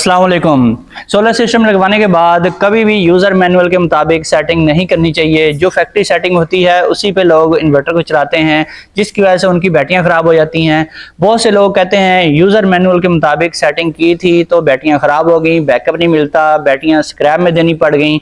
अस्सलाम वालेकुम। Solar system लगवाने के बाद कभी भी यूज़र मैनुअल के मुताबिक सेटिंग नहीं करनी चाहिए। जो फैक्ट्री सेटिंग होती है उसी पे लोग इन्वर्टर को चलाते हैं, जिसकी वजह से उनकी बैटरियां ख़राब हो जाती हैं। बहुत से लोग कहते हैं यूज़र मैनुअल के मुताबिक सेटिंग की थी तो बैटरियां ख़राब हो गई, बैकअप नहीं मिलता, बैटरियां स्क्रैप में देनी पड़ गई,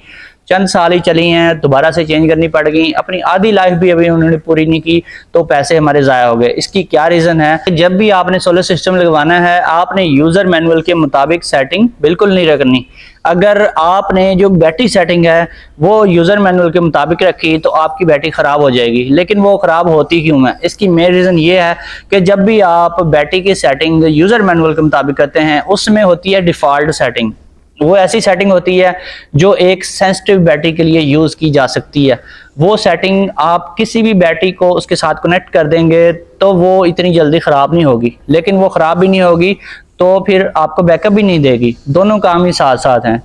चंद साल ही चली हैं, दोबारा से चेंज करनी पड़ गई, अपनी आधी लाइफ भी अभी उन्होंने पूरी नहीं की तो पैसे हमारे ज़ाया हो गए। इसकी क्या रीज़न है? जब भी आपने सोलर सिस्टम लगवाना है आपने यूज़र मैनुअल के मुताबिक सेटिंग बिल्कुल नहीं रखनी। अगर आपने जो बैटरी सेटिंग है वो यूज़र मैनुअल के मुताबिक रखी तो आपकी बैटरी ख़राब हो जाएगी। लेकिन वो ख़राब होती क्यों है? इसकी मेन रीज़न ये है कि जब भी आप बैटरी की सेटिंग यूज़र मैनुअल के मुताबिक करते हैं उसमें होती है डिफ़ॉल्ट सेटिंग। वो ऐसी सेटिंग होती है जो एक सेंसिटिव बैटरी के लिए यूज़ की जा सकती है। वो सेटिंग आप किसी भी बैटरी को उसके साथ कनेक्ट कर देंगे तो वो इतनी जल्दी ख़राब नहीं होगी, लेकिन वो ख़राब भी नहीं होगी तो फिर आपको बैकअप भी नहीं देगी। दोनों काम ही साथ साथ हैं।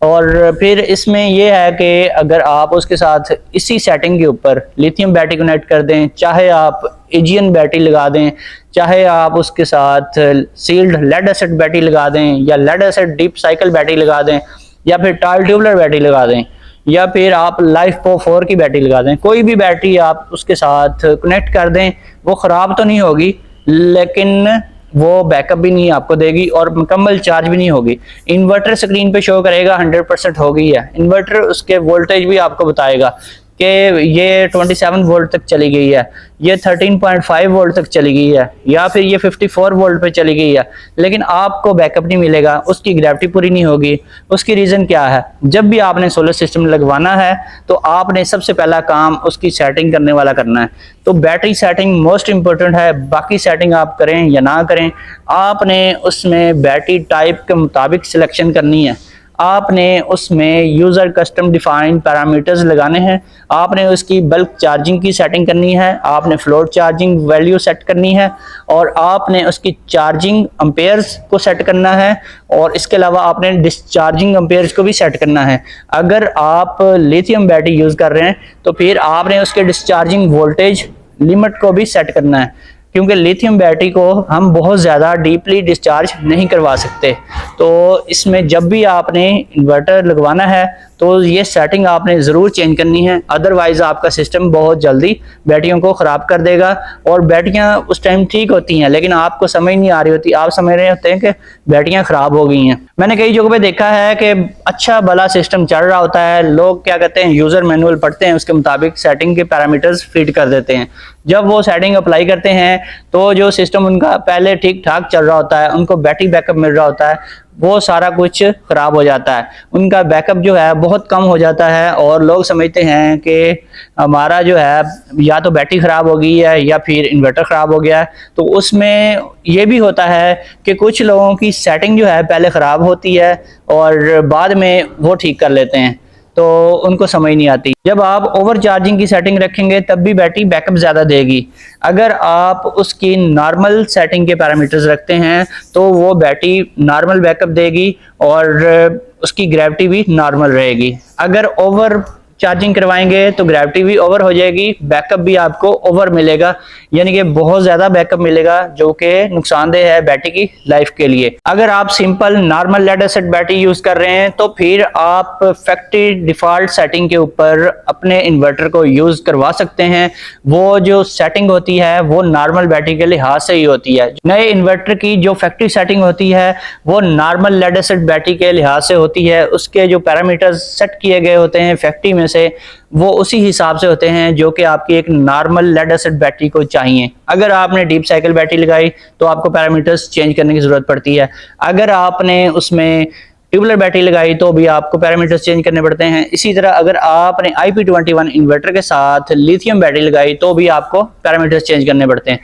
और फिर इसमें यह है कि अगर आप उसके साथ इसी सेटिंग के ऊपर लिथियम बैटरी कनेक्ट कर दें, चाहे आप एजियन बैटरी लगा दें, चाहे आप उसके साथ सील्ड लेड एसिड बैटरी लगा दें, या lead acid deep cycle battery लगा दें, या फिर टाल ट्यूबलर बैटरी लगा दें, या फिर आप लाइफ पो 4 की बैटरी लगा दें, कोई भी बैटरी आप उसके साथ कनेक्ट कर दें, वो ख़राब तो नहीं होगी लेकिन वो बैकअप भी नहीं आपको देगी और मुकम्मल चार्ज भी नहीं होगी। इन्वर्टर स्क्रीन पे शो करेगा 100% हो गई है। इन्वर्टर उसके वोल्टेज भी आपको बताएगा कि ये 27 वोल्ट तक चली गई है, ये 13.5 वोल्ट तक चली गई है, या फिर ये 54 वोल्ट पे चली गई है, लेकिन आपको बैकअप नहीं मिलेगा, उसकी ग्रेविटी पूरी नहीं होगी। उसकी रीज़न क्या है? जब भी आपने सोलर सिस्टम लगवाना है तो आपने सबसे पहला काम उसकी सेटिंग करने वाला करना है। तो बैटरी सेटिंग मोस्ट इंपॉर्टेंट है, बाकी सेटिंग आप करें या ना करें, आपने उसमें बैटरी टाइप के मुताबिक सिलेक्शन करनी है। आपने उसमें यूज़र कस्टम डिफाइंड पैरामीटर्स लगाने हैं, आपने उसकी बल्क चार्जिंग की सेटिंग करनी है, आपने फ्लोट चार्जिंग वैल्यू सेट करनी है, और आपने उसकी चार्जिंग अम्पेयर्स को सेट करना है, और इसके अलावा आपने डिस्चार्जिंग अम्पेयर्स को भी सेट करना है। अगर आप लिथियम बैटरी यूज़ कर रहे हैं तो फिर आपने उसके डिस्चार्जिंग वोल्टेज लिमिट को भी सेट करना है, क्योंकि लिथियम बैटरी को हम बहुत ज़्यादा डीपली डिस्चार्ज नहीं करवा सकते। तो इसमें जब भी आपने इन्वर्टर लगवाना है तो ये सेटिंग आपने ज़रूर चेंज करनी है, अदरवाइज़ आपका सिस्टम बहुत जल्दी बैटरियों को ख़राब कर देगा। और बैटरियां उस टाइम ठीक होती हैं लेकिन आपको समझ नहीं आ रही होती, आप समझ रहे होते हैं कि बैटरियां ख़राब हो गई हैं। मैंने कई जगहों पे देखा है कि अच्छा भला सिस्टम चल रहा होता है, लोग क्या कहते हैं यूज़र मैनुअल पढ़ते हैं, उसके मुताबिक सेटिंग के पैरामीटर्स फीड कर देते हैं। जब वो सेटिंग अप्लाई करते हैं तो जो सिस्टम उनका पहले ठीक ठाक चल रहा होता है, उनको बैटरी बैकअप मिल रहा होता है, वो सारा कुछ खराब हो जाता है। उनका बैकअप जो है बहुत कम हो जाता है और लोग समझते हैं कि हमारा जो है या तो बैटरी ख़राब हो गई है या फिर इन्वर्टर ख़राब हो गया है। तो उसमें ये भी होता है कि कुछ लोगों की सेटिंग जो है पहले ख़राब होती है और बाद में वो ठीक कर लेते हैं, तो उनको समझ नहीं आती। जब आप ओवर चार्जिंग की सेटिंग रखेंगे तब भी बैटरी बैकअप ज़्यादा देगी। अगर आप उसकी नॉर्मल सेटिंग के पैरामीटर्स रखते हैं तो वो बैटरी नॉर्मल बैकअप देगी और उसकी ग्रेविटी भी नॉर्मल रहेगी। अगर ओवर चार्जिंग करवाएंगे तो ग्रेविटी भी ओवर हो जाएगी, बैकअप भी आपको ओवर मिलेगा, यानी कि बहुत ज़्यादा बैकअप मिलेगा जो कि नुकसानदेह है बैटरी की लाइफ के लिए। अगर आप simple normal lead acid battery use कर रहे हैं तो फिर आप फैक्ट्री डिफ़ॉल्ट सेटिंग के ऊपर अपने इन्वर्टर को यूज़ करवा सकते हैं। वो जो सेटिंग होती है वो नॉर्मल बैटरी के लिहाज से ही होती है। नए इन्वर्टर की जो फैक्ट्री सेटिंग होती है वो नॉर्मल लेड एसिड बैटरी के लिहाज से होती है। उसके जो पैरामीटर्स सेट किए गए होते हैं फैक्ट्री में से वो उसी हिसाब से होते हैं जो कि आपकी एक नॉर्मल लेड एसिड बैटरी को चाहिए। अगर आपने डीप साइकिल बैटरी लगाई तो आपको पैरामीटर्स चेंज करने की जरूरत पड़ती है। अगर आपने उसमें ट्यूबलर बैटरी लगाई तो भी आपको पैरामीटर्स चेंज करने पड़ते हैं। इसी तरह अगर आपने IP21 इन्वर्टर के साथ लिथियम बैटरी लगाई तो भी आपको पैरामीटर्स चेंज करने पड़ते हैं।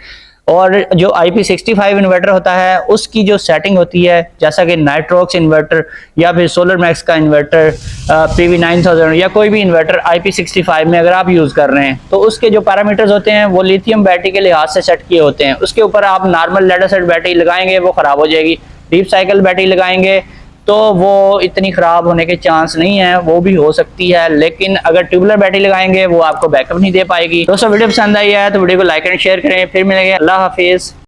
और जो IP65 इन्वर्टर होता है उसकी जो सेटिंग होती है, जैसा कि नाइट्रोक्स इन्वर्टर या फिर सोलर मैक्स का इन्वर्टर, PV9000 या कोई भी इन्वर्टर IP65 में अगर आप यूज़ कर रहे हैं तो उसके जो पैरामीटर्स होते हैं वो लिथियम बैटरी के लिहाज से सेट किए होते हैं। उसके ऊपर आप नॉर्मल लेड एसिड बैटरी लगाएंगे वो ख़राब हो जाएगी, डीप साइकिल बैटरी लगाएंगे तो वो इतनी ख़राब होने के चांस नहीं है, वो भी हो सकती है, लेकिन अगर ट्यूबलर बैटरी लगाएंगे वो आपको बैकअप नहीं दे पाएगी। दोस्तों वीडियो पसंद आई है तो वीडियो को लाइक एंड शेयर करें। फिर मिलेंगे, अल्लाह हाफिज़।